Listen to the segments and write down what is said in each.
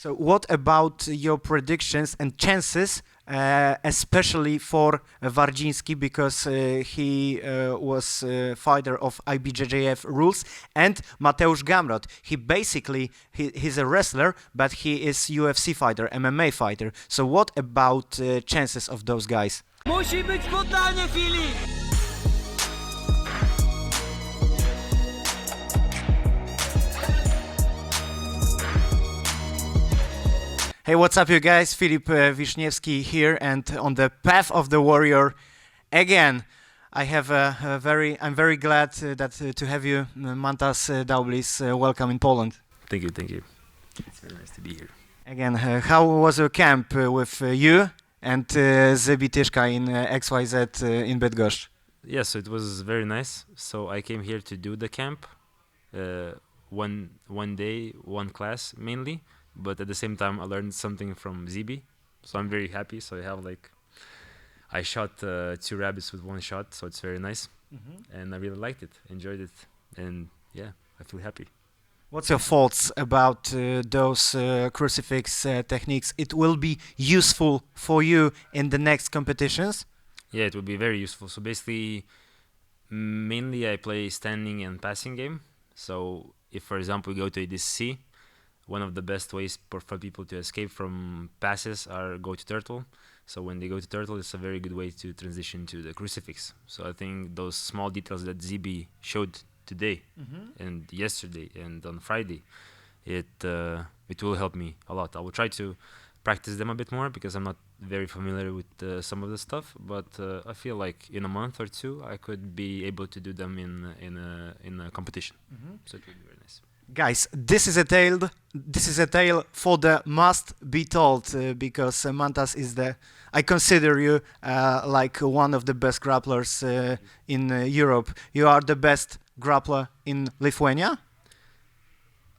So what about your predictions and chances, especially for Wardziński, because he was fighter of IBJJF rules, and Mateusz Gamrot. He's a wrestler, but he is UFC fighter, MMA fighter. So what about chances of those guys? Musi być poddanie, Filip! Hey, what's up, you guys? Filipa Wiśniewski here, and on the path of the warrior again. I'm very glad to have you, Mantas DAUBLYS. Welcome in Poland. Thank you, thank you. It's very nice to be here. Again, how was your camp with you and Zbytyszka in XYZ in Bydgoszcz? Yes, so it was very nice. So I came here to do the camp, one day, one class mainly. But at the same time, I learned something from ZB, so I'm very happy. So I shot 2 rabbits with 1 shot, so it's very nice, and I really liked it, enjoyed it, and yeah, I feel happy. What's your thoughts about those crucifix techniques? It will be useful for you in the next competitions? Yeah, it will be very useful. So basically, mainly I play standing and passing game. So if, for example, we go to ADCC, one of the best ways for people to escape from passes are go to turtle. So when they go to turtle, it's a very good way to transition to the crucifix. So I think those small details that ZB showed today and yesterday and on Friday, it will help me a lot. I will try to practice them a bit more because I'm not very familiar with some of the stuff. But I feel like in a month or 2, I could be able to do them in a competition. So it will be very nice. Guys, this is a tale for the must be told, because Mantas is I consider you like one of the best grapplers in Europe. You are the best grappler in Lithuania?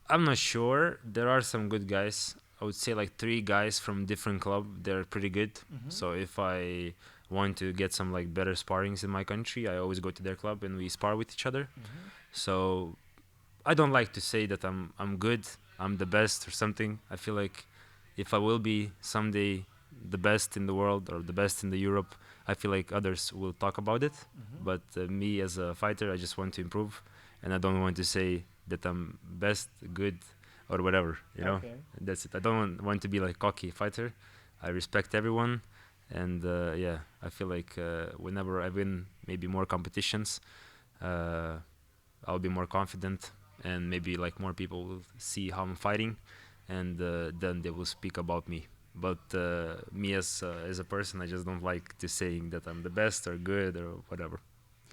I'm not sure. There are some good guys. I would say like 3 guys from different club. They're pretty good. So if I want to get some like better sparrings in my country, I always go to their club and we spar with each other. So I don't like to say that I'm good, I'm the best or something. I feel like if I will be someday the best in the world or the best in the Europe, I feel like others will talk about it. But me as a fighter, I just want to improve, and I don't want to say that I'm best, good, or whatever. You know, that's it. I don't want to be like cocky fighter. I respect everyone, and yeah, I feel like whenever I win maybe more competitions, I'll be more confident. And maybe like more people will see how I'm fighting, and then they will speak about me. But me as a person, I just don't like to saying that I'm the best or good or whatever.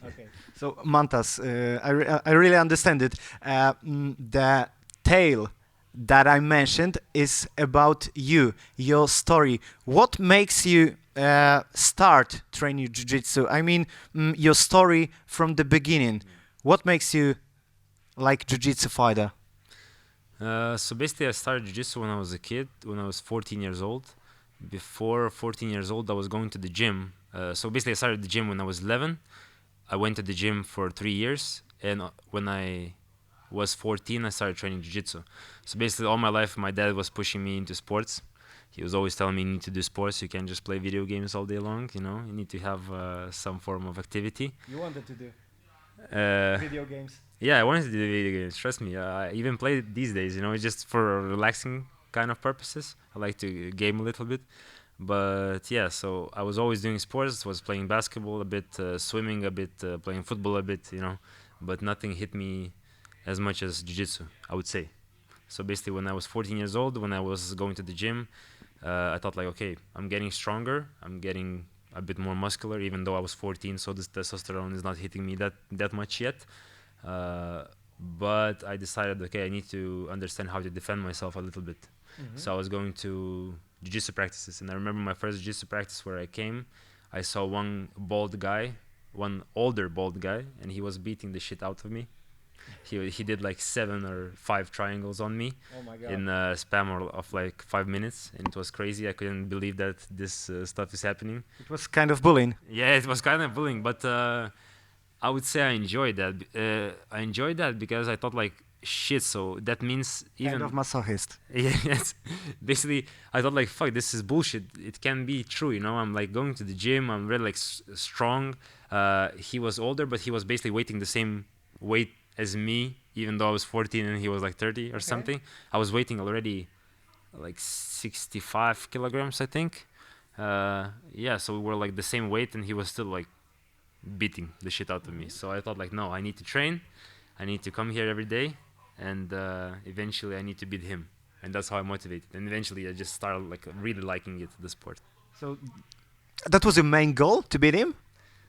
Okay. So Mantas, I really understand it. The tale that I mentioned is about you, your story. What makes you start training jiu-jitsu? I mean, your story from the beginning. What makes you like jiu-jitsu fighter? So basically I started jiu-jitsu when I was a kid, when I was 14 years old. Before 14 years old, I was going to the gym. So basically I started the gym when I was 11. I went to the gym for 3 years, and when I was 14, I started training jiu-jitsu. So basically all my life, my dad was pushing me into sports. He was always telling me you need to do sports. You can't just play video games all day long, you know. You need to have some form of activity. You wanted to do video games? Yeah, I wanted to do video games, trust me. I even play it these days, you know, just for relaxing kind of purposes. I like to game a little bit. But yeah, so I was always doing sports, was playing basketball a bit, swimming a bit, playing football a bit, you know. But nothing hit me as much as jiu-jitsu, I would say. So basically when I was 14 years old, when I was going to the gym, I thought like, okay, I'm getting stronger, I'm getting a bit more muscular, even though I was 14, so this testosterone is not hitting me that much yet. But I decided, okay, I need to understand how to defend myself a little bit. So I was going to jiu-jitsu practices, and I remember my first jiu-jitsu practice where I came, I saw one older bald guy, and he was beating the shit out of me. He did like 7 or 5 triangles on me in a span of like 5 minutes, and it was crazy. I couldn't believe that this stuff is happening. It was kind of bullying. Yeah, it was kind of bullying, but I would say I enjoyed that. I enjoyed that because I thought like shit. So that means even Kind of masochist. yeah, yes. Basically, I thought like, fuck, this is bullshit. It can be true, you know. I'm like going to the gym. I'm really like strong. He was older, but he was basically weighting the same weight as me, even though I was 14 and he was like 30 or something. I was weighting already like 65 kilograms, I think. Yeah, so we were like the same weight, and he was still like beating the shit out of me. So I thought like, no, I need to train. I need to come here every day, and eventually I need to beat him. And that's how I motivated. And eventually I just started like really liking it, the sport. So that was your main goal, to beat him?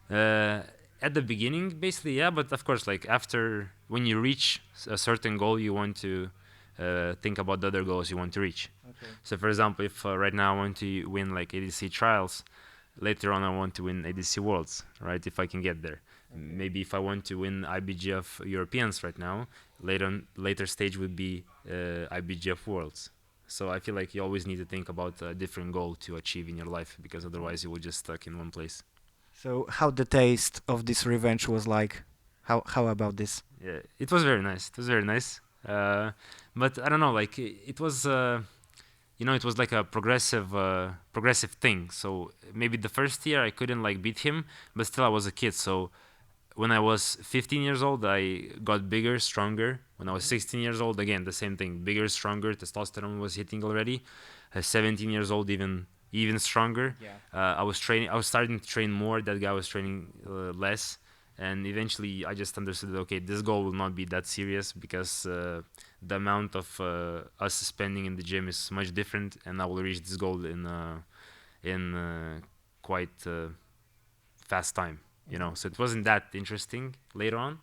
At the beginning, basically, yeah. But of course, like after, when you reach a certain goal, you want to think about the other goals you want to reach. Okay. So for example, if right now I want to win like ADCC trials, later on I want to win ADCC Worlds, right? If I can get there. Maybe if I want to win IBGF Europeans right now, later stage would be IBGF Worlds. So I feel like you always need to think about a different goal to achieve in your life, because otherwise you will just stuck in one place. So how the taste of this revenge was like? How about this? Yeah, it was very nice. It was very nice. But I don't know, like it was, you know, it was like a progressive thing. So maybe the first year I couldn't like beat him, but still I was a kid. So when I was 15 years old, I got bigger, stronger. When I was 16 years old, again, the same thing, bigger, stronger. Testosterone was hitting already. 17 years old, even stronger. Yeah. I was starting to train more. That guy was training less. And eventually I just understood that, okay, this goal will not be that serious, because the amount of us spending in the gym is much different, and I will reach this goal in quite fast time, you know. So it wasn't that interesting later on.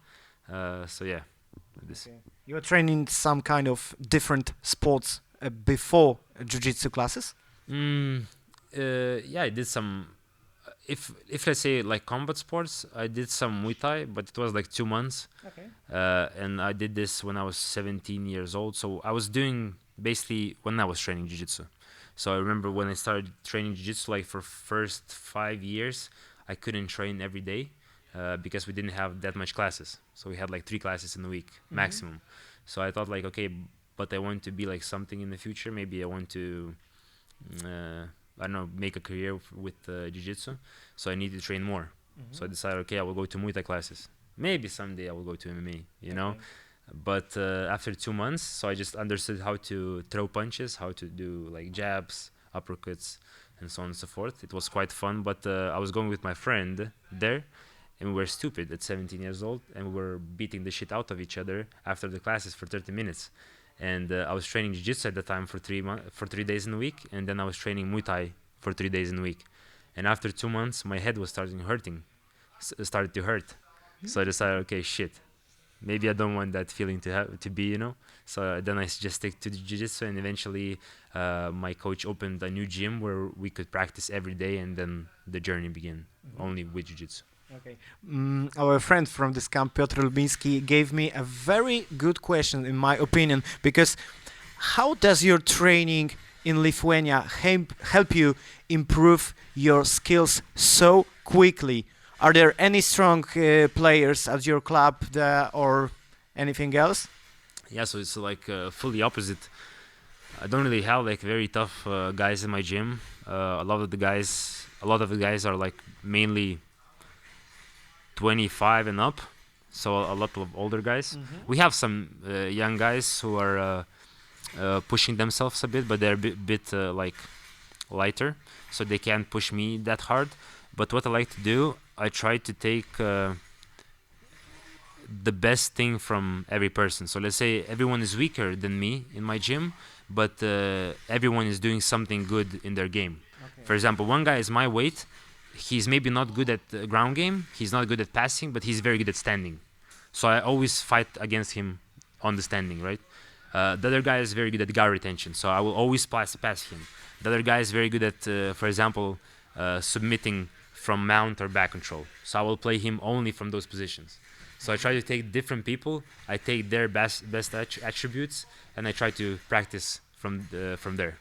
So yeah, this. Okay. You were training some kind of different sports before jiu-jitsu classes? Yeah, I did some. If let's say like combat sports, I did some Muay Thai, but it was like 2 months. Okay. And I did this when I was 17 years old. So I was doing basically when I was training jiu-jitsu. So I remember when I started training jiu-jitsu, like for first 5 years, I couldn't train every day because we didn't have that much classes. So we had like 3 classes in a week maximum. So I thought like, okay, but I want to be like something in the future. Maybe I want to, I don't know, make a career with jiu-jitsu. So I need to train more. So I decided, okay, I will go to Muay Thai classes. Maybe someday I will go to MMA, you know. But after 2 months, so I just understood how to throw punches, how to do like jabs, uppercuts, and so on and so forth. It was quite fun, but I was going with my friend there, and we were stupid at 17 years old, and we were beating the shit out of each other after the classes for 30 minutes. And I was training jiu-jitsu at the time for 3 days in a week, and then I was training Muay Thai for 3 days in a week. And after 2 months, my head was started to hurt. So I decided, okay, shit, maybe I don't want that feeling to be, you know. So then I just stick to the jiu-jitsu, and eventually my coach opened a new gym where we could practice every day, and then the journey began only with jiu-jitsu. Okay. Our friend from this camp, Piotr Lubiński, gave me a very good question, in my opinion, because how does your training in Lithuania help you improve your skills so quickly? Are there any strong players at your club there or anything else? Yeah, so it's like fully opposite. I don't really have like very tough guys in my gym. A lot of the guys are like mainly 25 and up, so a lot of older guys. We have some young guys who are pushing themselves a bit, but they're a bit like lighter, so they can't push me that hard. But what I like to do, I try to take the best thing from every person. So let's say everyone is weaker than me in my gym, but everyone is doing something good in their game. Okay. For example, one guy is my weight. He's maybe not good at the ground game. He's not good at passing, but he's very good at standing. So I always fight against him on the standing, right? The other guy is very good at guard retention, so I will always pass him. The other guy is very good at, for example, submitting from mount or back control. So I will play him only from those positions. So I try to take different people. I take their best attributes, and I try to practice from there.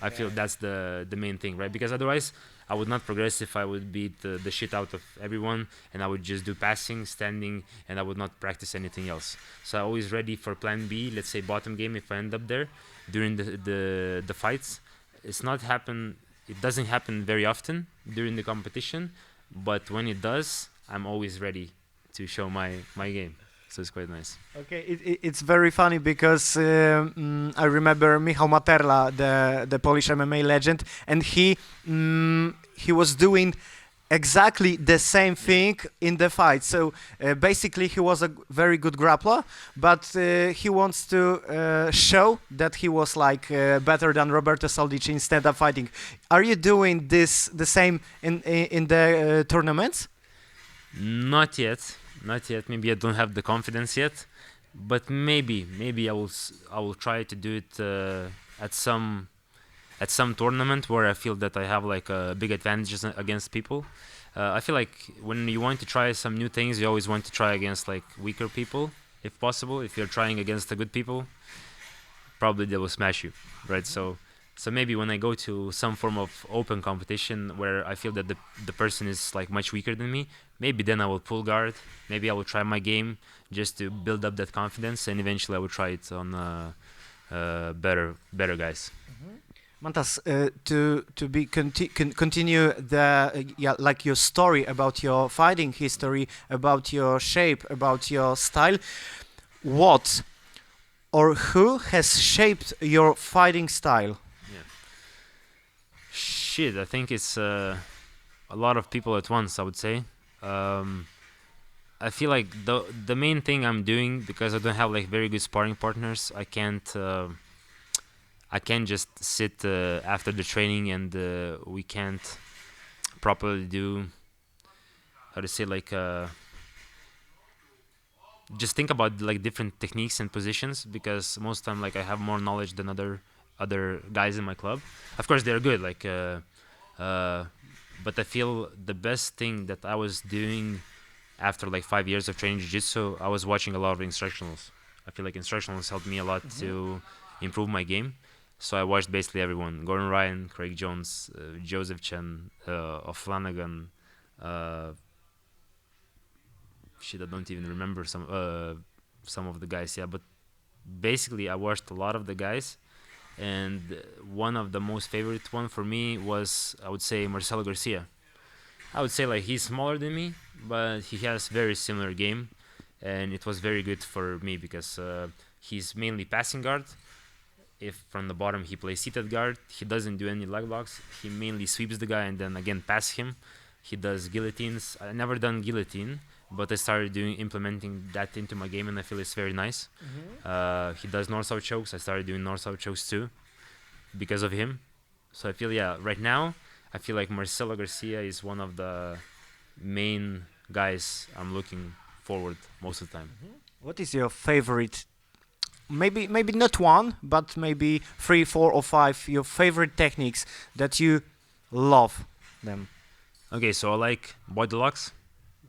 I feel that's the main thing, right? Because otherwise, I would not progress if I would beat the shit out of everyone, and I would just do passing, standing, and I would not practice anything else. So I'm always ready for plan B, let's say bottom game if I end up there during the fights. It doesn't happen very often during the competition, but when it does, I'm always ready to show my game. So it's quite nice. Okay, it's very funny because I remember Michał Materla, the Polish MMA legend, and he was doing exactly the same thing in the fight. So basically, he was a very good grappler, but he wants to show that he was like better than Roberto Soldic in stand-up fighting. Are you doing this the same in the tournaments? Not yet. Maybe I don't have the confidence yet, but maybe I will try to do it at some tournament where I feel that I have like a big advantages against people. I feel like when you want to try some new things, you always want to try against like weaker people, if possible. If you're trying against the good people, probably they will smash you, right? So maybe when I go to some form of open competition where I feel that the person is like much weaker than me, maybe then I will pull guard. Maybe I will try my game just to build up that confidence, and eventually I will try it on better guys. Mantas, to continue like your story about your fighting history, about your shape, about your style. What or who has shaped your fighting style? Shit, I think it's a lot of people at once, I would say. I feel like the main thing I'm doing, because I don't have like very good sparring partners, I can't just sit after the training and we can't properly do, how to say, like just think about like different techniques and positions, because most time like I have more knowledge than other guys in my club. Of course they're good, like but I feel the best thing that I was doing after like 5 years of training jiu-jitsu, I was watching a lot of instructionals. I feel like instructionals helped me a lot to improve my game. So I watched basically everyone: Gordon Ryan, Craig Jones, Joseph Chen, O'Flanagan. Shit, I don't even remember some of the guys. Yeah, but basically I watched a lot of the guys, and one of the most favorite one for me was, I would say, Marcelo Garcia. I would say like he's smaller than me, but he has very similar game, and it was very good for me because he's mainly passing guard. If from the bottom he plays seated guard, he doesn't do any leg locks. He mainly sweeps the guy and then again pass him. He does guillotines. I never done guillotine, but I started implementing that into my game, and I feel it's very nice. He does north-south chokes. I started doing north-south chokes too because of him. So I feel, yeah, right now I feel like Marcelo Garcia is one of the main guys I'm looking forward most of the time. What is your favorite? Maybe not one, but maybe 3, 4, or 5. Your favorite techniques that you love them. Okay, so I like body locks.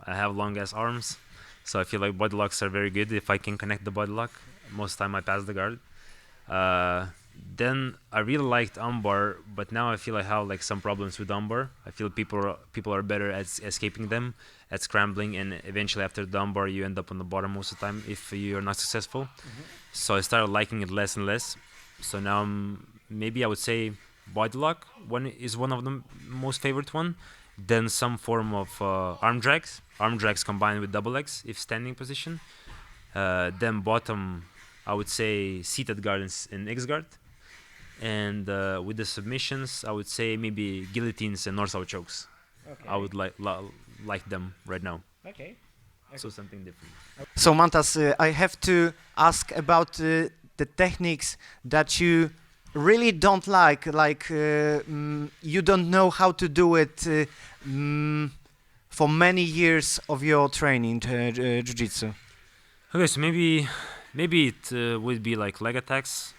I have long ass arms, so I feel like body locks are very good if I can connect the body lock. Most of the time I pass the guard. Then I really liked armbar, but now I feel I have like some problems with armbar. I feel people are better at escaping them, at scrambling, and eventually after the armbar you end up on the bottom most of the time if you're not successful. So I started liking it less and less. So now maybe I would say body lock is one of the most favorite one. Then some form of arm drags combined with double legs if standing position. Then bottom, I would say seated guard and X guard. And with the submissions, I would say maybe guillotines and north-south chokes. Okay. I would like them right now. Okay. So something different. So Mantas, I have to ask about the techniques that you really don't like you don't know how to do it for many years of your training jiu-jitsu. Okay, so maybe it would be like leg attacks,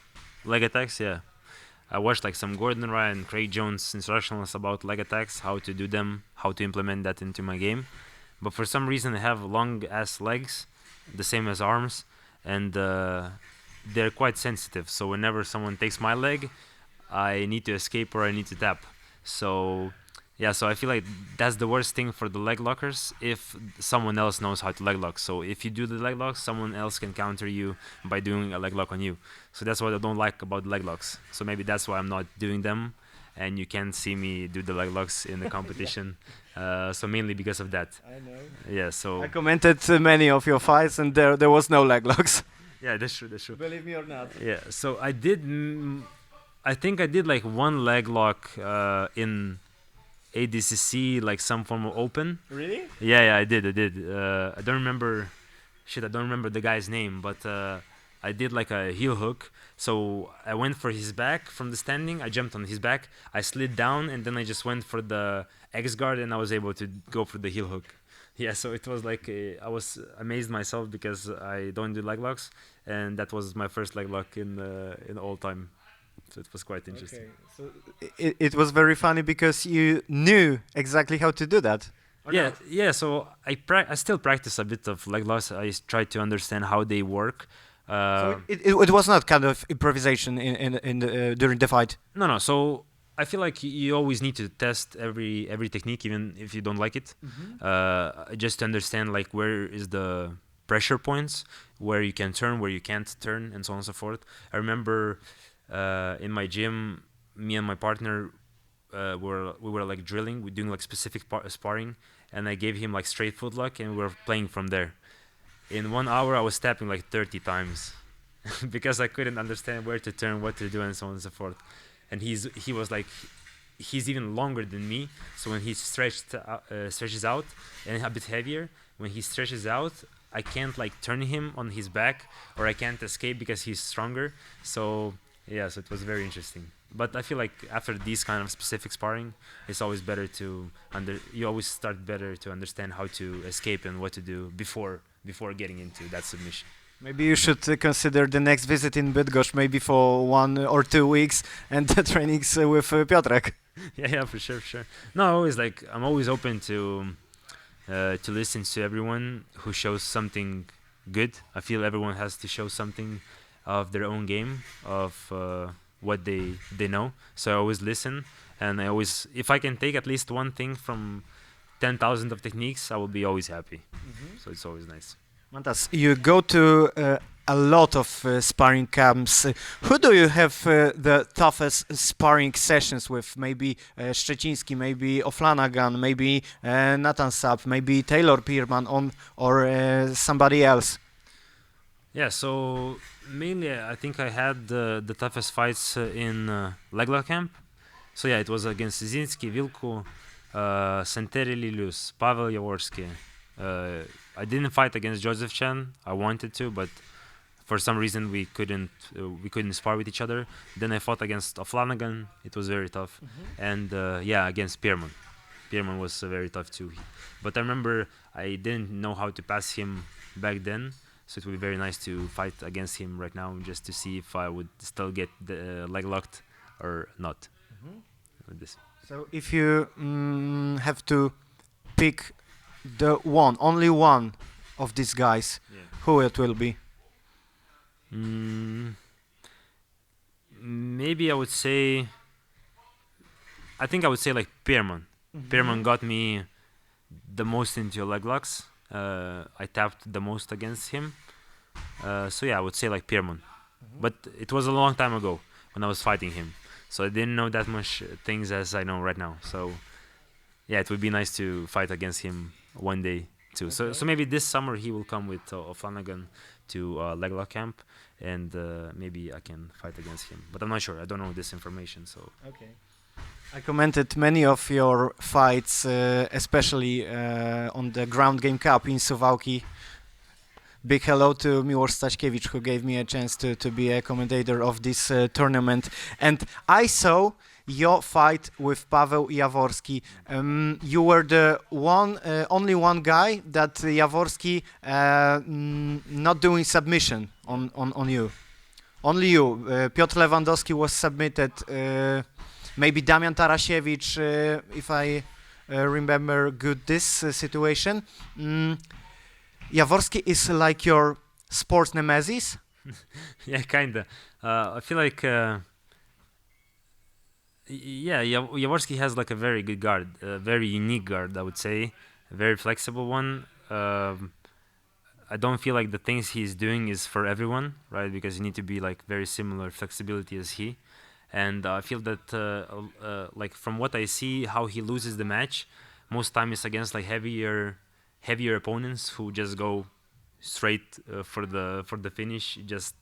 yeah. I watched like some Gordon Ryan, Craig Jones instructionals about leg attacks, how to do them, how to implement that into my game. But for some reason I have long ass legs, the same as arms, and they're quite sensitive. So whenever someone takes my leg, I need to escape or I need to tap. So yeah, so I feel like that's the worst thing for the leg lockers if someone else knows how to leg lock. So if you do the leg lock, someone else can counter you by doing a leg lock on you. So that's what I don't like about leg locks. So maybe that's why I'm not doing them, and you can't see me do the leg locks in the competition. So mainly because of that. I know. Yeah, so I commented many of your fights, and there was no leg locks. yeah, that's true, that's true. Believe me or not. Yeah, so I did, I think I did like one leg lock in ADCC, like some form of open. Really? Yeah, I did. I don't remember, I don't remember the guy's name, but I did like a heel hook. So I went for his back from the standing, I jumped on his back, I slid down, and then I just went for the X guard, and I was able to go for the heel hook. Yeah, so it was like, I was amazed myself because I don't do leg locks, and that was my first leg lock in all time. So it was quite interesting. Okay, so it was very funny because you knew exactly how to do that. Or Yeah, not? yeah. So I still practice a bit of leg locks. I try to understand how they work. So it was not kind of improvisation during the fight. No. So I feel like you always need to test every technique, even if you don't like it, just to understand like where is the pressure points, where you can turn, where you can't turn, and so on and so forth. I remember in my gym, me and my partner we were like drilling, we're doing like specific sparring, and I gave him like straight foot lock, and we were playing from there. In 1 hour, I was tapping like 30 times because I couldn't understand where to turn, what to do, and so on and so forth. And he was like, he's even longer than me. So when he stretches out and a bit heavier, when he stretches out, I can't like turn him on his back, or I can't escape because he's stronger. So yeah, so it was very interesting. But I feel like after these kind of specific sparring, it's always better to you always start better to understand how to escape and what to do before getting into that submission. Maybe you should consider the next visit in Bydgoszcz, maybe for 1 or 2 weeks, and the trainings with Piotrek. Yeah, for sure. No, I'm always open to listen to everyone who shows something good. I feel everyone has to show something of their own game, of what they know. So I always listen, and if I can take at least one thing from 10,000 of techniques, I will be always happy. So it's always nice. Mantas, you go to a lot of sparring camps. Who do you have the toughest sparring sessions with? Maybe Szczeciński, maybe O'Flanagan, maybe Nathan Sapp, maybe Taylor Pierman or somebody else? Yeah, so mainly I think I had the toughest fights in leg lock camp. So yeah, it was against Szczeciński, Wilku, Santeri Lilius, Pavel Jaworski. I didn't fight against Joseph Chen. I wanted to, but for some reason we couldn't spar with each other. Then I fought against O'Flanagan. It was very tough. And against Pierman. Pierman was very tough too. But I remember I didn't know how to pass him back then. So it would be very nice to fight against him right now, just to see if I would still get the leg locked or not. With this. So if you have to pick only one of these guys, who it will be? Maybe I would say like Pierman. Pierman got me the most into leg locks. I tapped the most against him. So yeah, I would say like Pierman. But it was a long time ago when I was fighting him. So I didn't know that much things as I know right now. So yeah, it would be nice to fight against him one day too. Okay. So maybe this summer he will come with O'Flanagan to leg lock camp, and maybe I can fight against him. But I'm not sure. I don't know this information. So okay. I commented many of your fights, especially on the Ground Game Cup in Suwałki. Big hello to Miłosz Staśkiewicz, who gave me a chance to be a commentator of this tournament. And I saw your fight with Paweł Jaworski. You were the only one guy that Jaworski not doing submission on you. Only you. Piotr Lewandowski was submitted. Maybe Damian Tarasiewicz, if I remember good this situation. Jaworski is like your sports nemesis? Yeah, kinda. I feel like Yeah, Jaworski has like a very good guard, a very unique guard, I would say, a very flexible one. I don't feel like the things he's doing is for everyone, right? Because you need to be like very similar flexibility as he. And I feel that like from what I see, how he loses the match, most time is against like heavier opponents who just go straight for the finish, just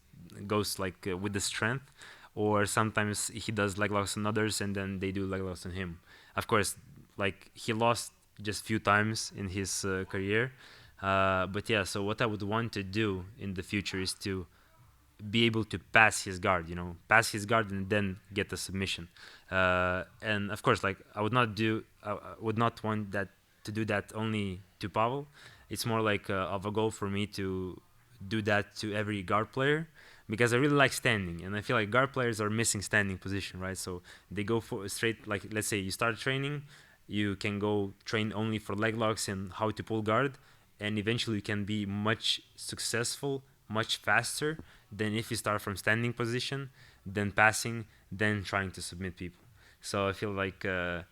goes like with the strength, or sometimes he does leg locks on others and then they do leg locks on him. Of course, like he lost just few times in his career, but yeah. So what I would want to do in the future is to be able to pass his guard, pass his guard and then get the submission. And of course, like I would not want that to do that only to Pavel. It's more like of a goal for me to do that to every guard player, because I really like standing, and I feel like guard players are missing standing position, right? So they go for straight, like let's say you start training, you can go train only for leg locks and how to pull guard, and eventually you can be much successful, much faster than if you start from standing position, then passing, then trying to submit people. So I feel like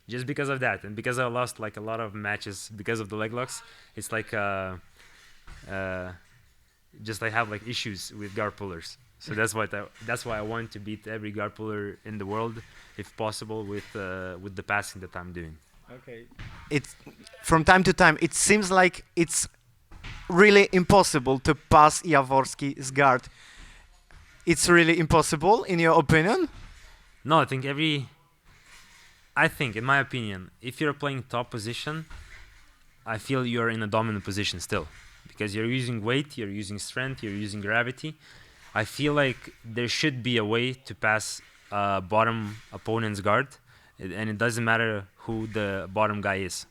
just because of that, and because I lost like a lot of matches because of the leg locks, it's like just I have like issues with guard pullers. So that's why I want to beat every guard puller in the world, if possible, with the passing that I'm doing. Okay. It's from time to time it seems like it's really impossible to pass Jaworski's guard. It's really impossible, in your opinion? No, I think, in my opinion, if you're playing top position, I feel you're in a dominant position still, because you're using weight, you're using strength, you're using gravity. I feel like there should be a way to pass bottom opponent's guard, and it doesn't matter who the bottom guy is.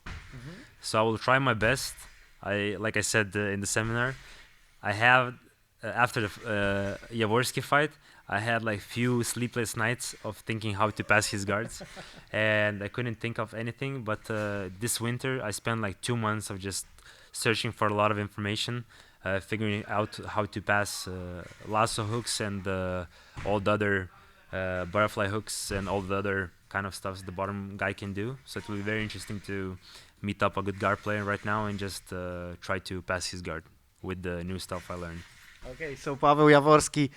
So I will try my best. Like I said in the seminar, I have after the Jaworski fight, I had like few sleepless nights of thinking how to pass his guards, and I couldn't think of anything. But this winter, I spent like 2 months of just searching for a lot of information, figuring out how to pass lasso hooks and all the other butterfly hooks and all the other kind of stuff the bottom guy can do. So it will be very interesting to meet up a good guard player right now and just try to pass his guard with the new stuff I learned. Okay, so Paweł Jaworski,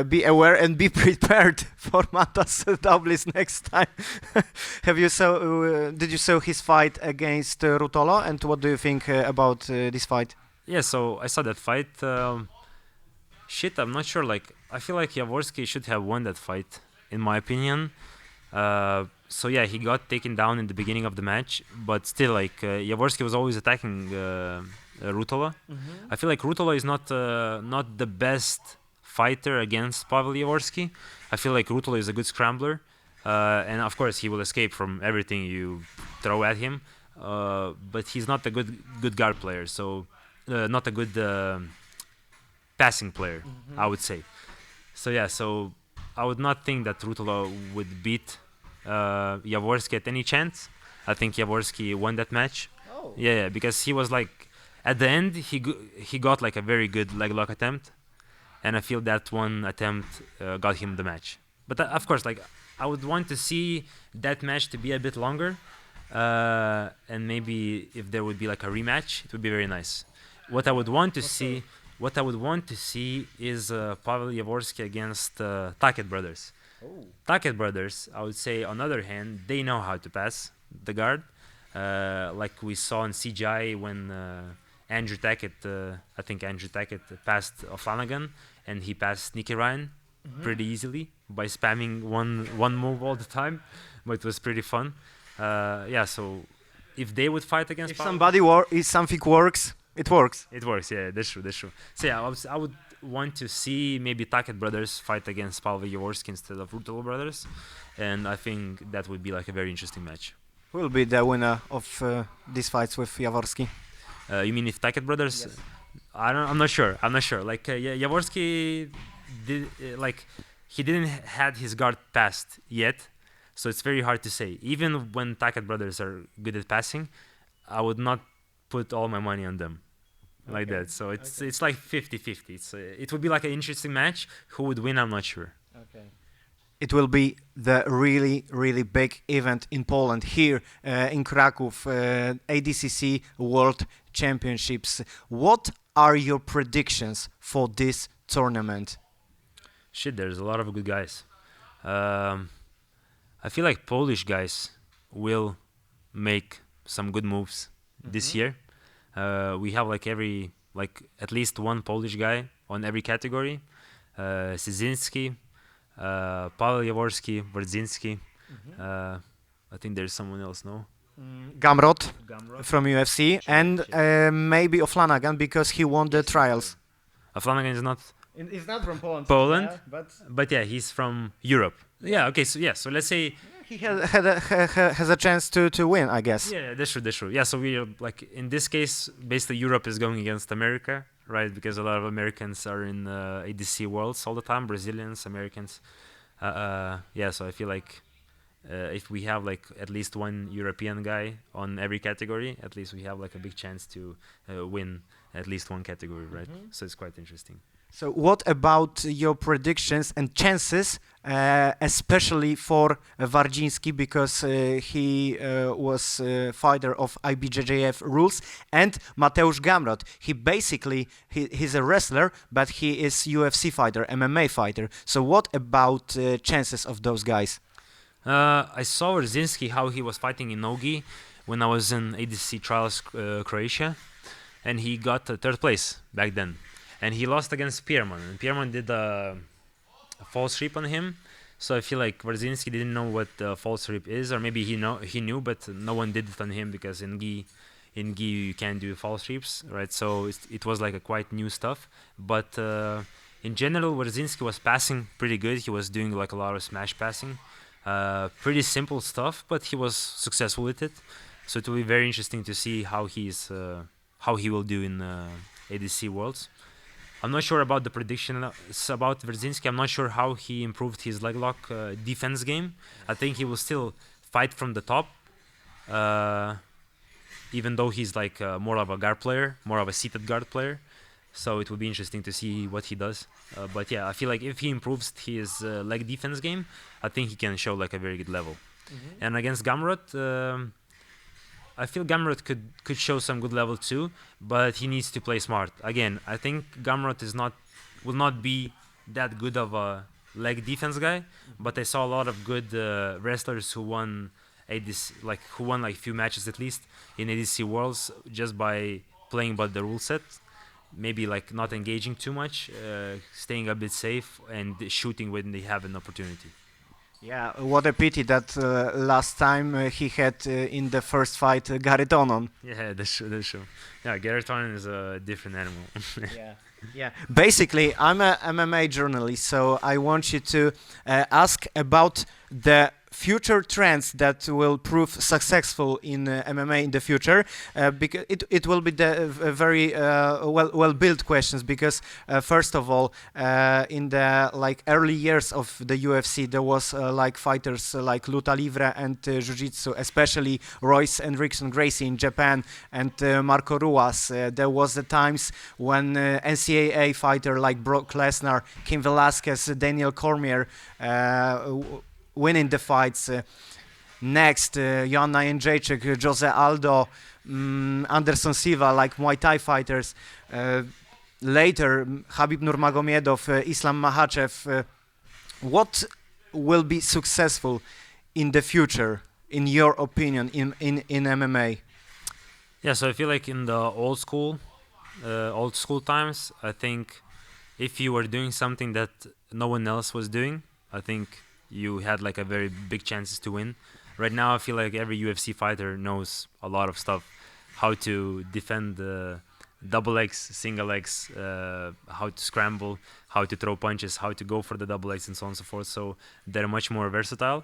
be aware and be prepared for Mantas DAUBLYS next time. Did you saw his fight against Ruotolo, and what do you think about this fight? Yeah, so I saw that fight. I'm not sure. Like, I feel like Jaworski should have won that fight, in my opinion. So yeah, he got taken down in the beginning of the match, but still, like Jaworski was always attacking Ruotolo. I feel like Ruotolo is not the best fighter against Pavel Jaworski. I feel like Ruotolo is a good scrambler, and of course he will escape from everything you throw at him. But he's not a good guard player, so not a good passing player, I would say. So yeah, so I would not think that Ruotolo would beat Jaworski at any chance. I think Jaworski won that match. Oh. Yeah, because he was like, at the end, he got like a very good leg lock attempt, and I feel that one attempt got him the match. But of course, like I would want to see that match to be a bit longer, and maybe if there would be like a rematch, it would be very nice. What I would want to see is Pavel Jaworski against Taket brothers. Oh. Taket brothers, I would say, on the other hand, they know how to pass the guard, like we saw in CGI when Andrew Tackett, I think Andrew Tackett passed O'Flanagan, and he passed Nicky Ryan pretty easily by spamming one move all the time, but it was pretty fun. Yeah, so if they would fight against If something works, it works. It works, yeah, that's true. So yeah, I would want to see maybe Tackett brothers fight against Pavel Jaworski instead of Ruotolo brothers, and I think that would be like a very interesting match. Who will be the winner of these fights with Jaworski? You mean if Tackett brothers? Yes. I'm not sure. Like Jaworski did, he didn't had his guard passed yet, so it's very hard to say. Even when Tackett brothers are good at passing, I would not put all my money on them like that. So it's like 50-50. It would be like an interesting match. Who would win? I'm not sure. Okay. it will be the really big event in Poland here in Kraków, ADCC World Championships. What are your predictions for this tournament? Shit, there's a lot of good guys. I feel like Polish guys will make some good moves this year. We have like at least one Polish guy on every category. Szczeciński, Jaworski, Wardziński. I think there's someone else, no? Gamrot Gamrot. from UFC and maybe O'Flanagan because he won the trials. Flanagan is not He's not from Poland. Poland, but but yeah, he's from Europe. Yeah, okay, so let's say he has a chance to win, I guess. yeah, that's true. Yeah, so we are like in this case, basically Europe is going against America, right? Because a lot of Americans are in ADC Worlds all the time, Brazilians, Americans. Yeah, so I feel like if we have like at least one European guy on every category, at least we have like a big chance to win at least one category, right? So it's quite interesting. So what about your predictions and chances, especially for Wardziński, because he was fighter of IBJJF rules, and Mateusz Gamrot. He basically, he's a wrestler, but he is UFC fighter, MMA fighter. So what about chances of those guys? I saw Wardziński how he was fighting in Nogi when I was in ADC Trials Croatia, and he got third place back then. And he lost against Pierman, and Pierman did a false rip on him. So I feel like Wardziński didn't know what false rip is, or maybe he knew, but no one did it on him because in gi you can't do false rips, right? So it was like a quite new stuff. But in general, Wardziński was passing pretty good. He was doing like a lot of smash passing, pretty simple stuff, but he was successful with it. So it will be very interesting to see how he will do in ADC Worlds. I'm not sure about the prediction about Wardziński. I'm not sure how he improved his leg lock defense game. I think he will still fight from the top, even though he's like more of a guard player, more of a seated guard player. So it will be interesting to see what he does. But yeah, I feel like if he improves his leg defense game, I think he can show like a very good level. And against Gamrot, I feel Gamrot could show some good level too, but he needs to play smart. Again, I think Gamrot will not be that good of a leg defense guy, but I saw a lot of good wrestlers who won like few matches at least in ADC Worlds just by playing by the rule set. Maybe like not engaging too much, staying a bit safe and shooting when they have an opportunity. Yeah, what a pity that last time he had in the first fight Gareth Onon. Yeah, that's true. Yeah, Gareth Onon is a different animal. Yeah. Basically, I'm a MMA journalist, so I want you to ask about the future trends that will prove successful in MMA in the future, because it will be the very well built questions. Because first of all, in the like early years of the UFC, there was like fighters like Luta Livre and Jiu-Jitsu, especially Royce Henriksen Gracie in Japan and Marco Ruas. There was the times when NCAA fighter like Brock Lesnar, Kim Velasquez, Daniel Cormier winning the fights. Next, Joanna Jędrzejczyk, Jose Aldo, Anderson Silva, like Muay Thai fighters. Later, Khabib Nurmagomedov, Islam Makhachev. What will be successful in the future, in your opinion, in MMA? Yeah, so I feel like in the old school times, I think if you were doing something that no one else was doing, I think you had like a very big chances to win. Right now, I feel like every UFC fighter knows a lot of stuff, how to defend double legs, single legs, how to scramble, how to throw punches, how to go for the double legs, and so on and so forth. So they're much more versatile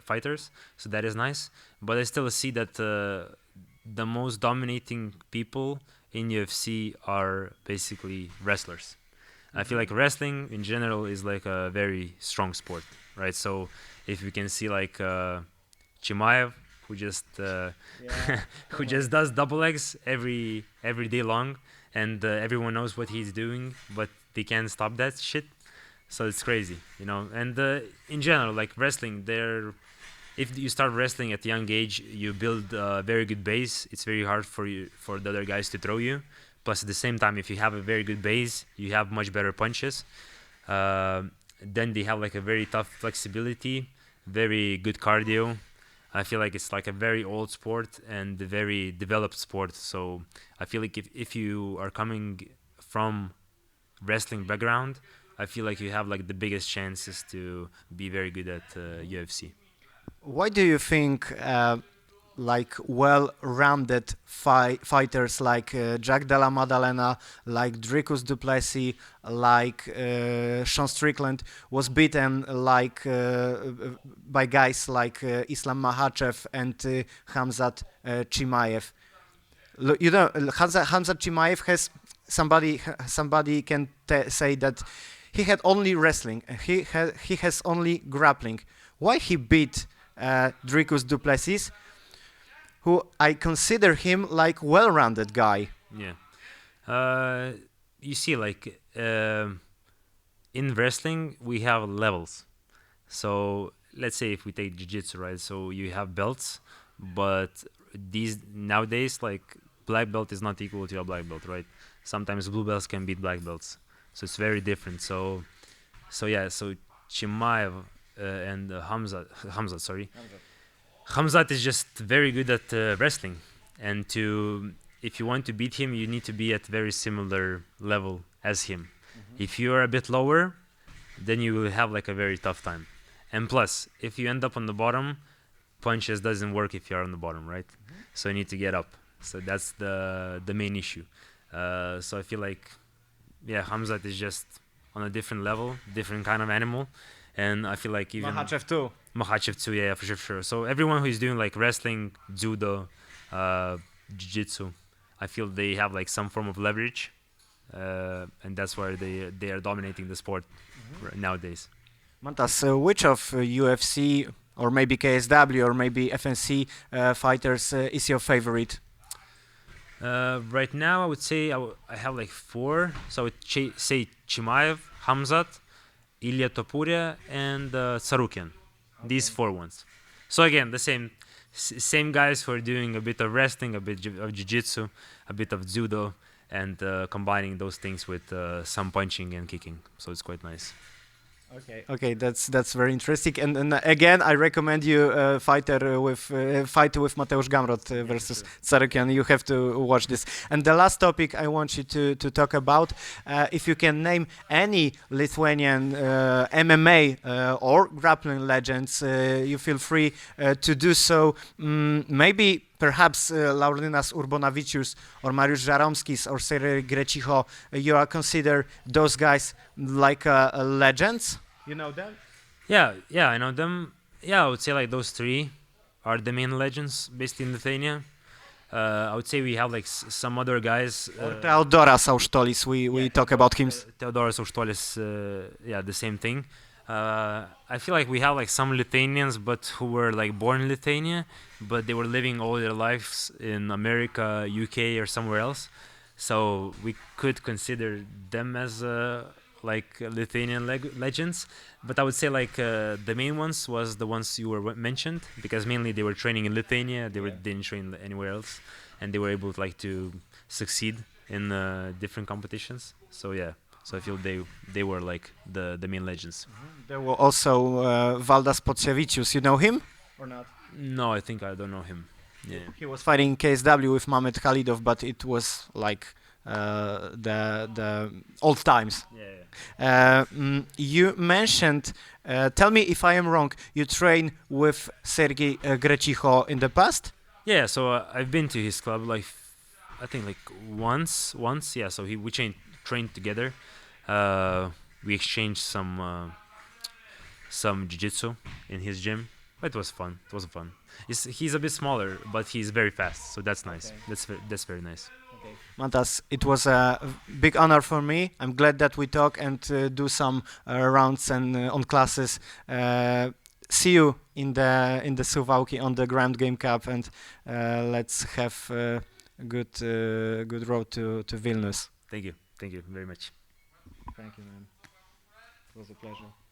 fighters. So that is nice. But I still see that the most dominating people in UFC are basically wrestlers. I feel like wrestling in general is like a very strong sport, right? So if we can see like Chimaev, who just who just does double legs every day long, and everyone knows what he's doing, but they can't stop that shit. So it's crazy, you know. And in general, like wrestling, if you start wrestling at a young age, you build a very good base. It's very hard for the other guys to throw you. Plus, at the same time, if you have a very good base, you have much better punches. Then they have like a very tough flexibility, very good cardio. I feel like it's like a very old sport and a very developed sport. So I feel like if you are coming from wrestling background, I feel like you have like the biggest chances to be very good at UFC. Why do you think like well-rounded fighters like Jack Della Maddalena, like Dricus du Plessis, like Sean Strickland was beaten like by guys like Islam Makhachev and Khamzat Chimaev? You know, Khamzat Chimaev has somebody can say that he had only wrestling. He has only grappling. Why he beat Dricus du Plessis, who I consider him like well-rounded guy? Yeah. You see, like in wrestling, we have levels. So let's say if we take jiu-jitsu, right? So you have belts, but these nowadays, like black belt is not equal to a black belt, right? Sometimes blue belts can beat black belts, so it's very different. So yeah. So Chimaev and Khamzat is just very good at wrestling, and if you want to beat him, you need to be at very similar level as him. If you are a bit lower, then you will have like a very tough time. And plus, if you end up on the bottom, punches doesn't work if you are on the bottom, right? So you need to get up. So that's the main issue. So I feel like, yeah, Khamzat is just on a different level, different kind of animal. And I feel like even Makhachev too. Makhachev too, yeah, for sure. So everyone who is doing like wrestling, judo, jiu-jitsu, I feel they have like some form of leverage, and that's why they are dominating the sport nowadays. Mantas, which of UFC or maybe KSW or maybe FNC fighters is your favorite? Right now, I would say I have like 4. So I would say Chimaev, Khamzat, Ilya Topuria, and Tsarukyan. These 4 ones. So again, the same guys who are doing a bit of wrestling, a bit of jiu-jitsu, a bit of judo, and combining those things with some punching and kicking. So it's quite nice. Okay, that's very interesting. And again, I recommend you fight with Mateusz Gamrot versus Tsarukyan. You have to watch this. And the last topic I want you to talk about, if you can name any Lithuanian MMA or grappling legends, you feel free to do so. Maybe perhaps Laurynas Urbonavicius or Mariusz Żaromskis or Sergej Grechicho, you are consider those guys like legends? You know them? Yeah, I know them. Yeah, I would say like those 3 are the main legends based in Lithuania. I would say we have like some other guys. Theodoras Auštolis, we talk about him. Theodoras Auštolis, yeah, the same thing. I feel like we have like some Lithuanians, but who were like born in Lithuania, but they were living all their lives in America, UK, or somewhere else. So we could consider them as like Lithuanian legends. But I would say like the main ones was the ones you were mentioned, because mainly they were training in Lithuania. They didn't train anywhere else, and they were able to like to succeed in different competitions. So yeah. So I feel they were like the main legends. There were also Valdas Podsevicius. You know him or not? No, I think I don't know him. Yeah. He was fighting KSW with Mamed Khalidov, but it was like the old times. Yeah. You mentioned, tell me if I am wrong, you trained with Sergej Grechicho in the past? Yeah, so I've been to his club like I think like once. Yeah, so we trained together. We exchanged some jiu-jitsu in his gym. It was fun. He's a bit smaller, but he's very fast, so that's nice. Okay. That's very nice. Okay. Mantas, it was a big honor for me. I'm glad that we talk and do some rounds and on classes. See you in the Suwałki on the Grand Game Cup, and let's have a good road to Vilnius. Thank you very much. Thank you, man. It was a pleasure.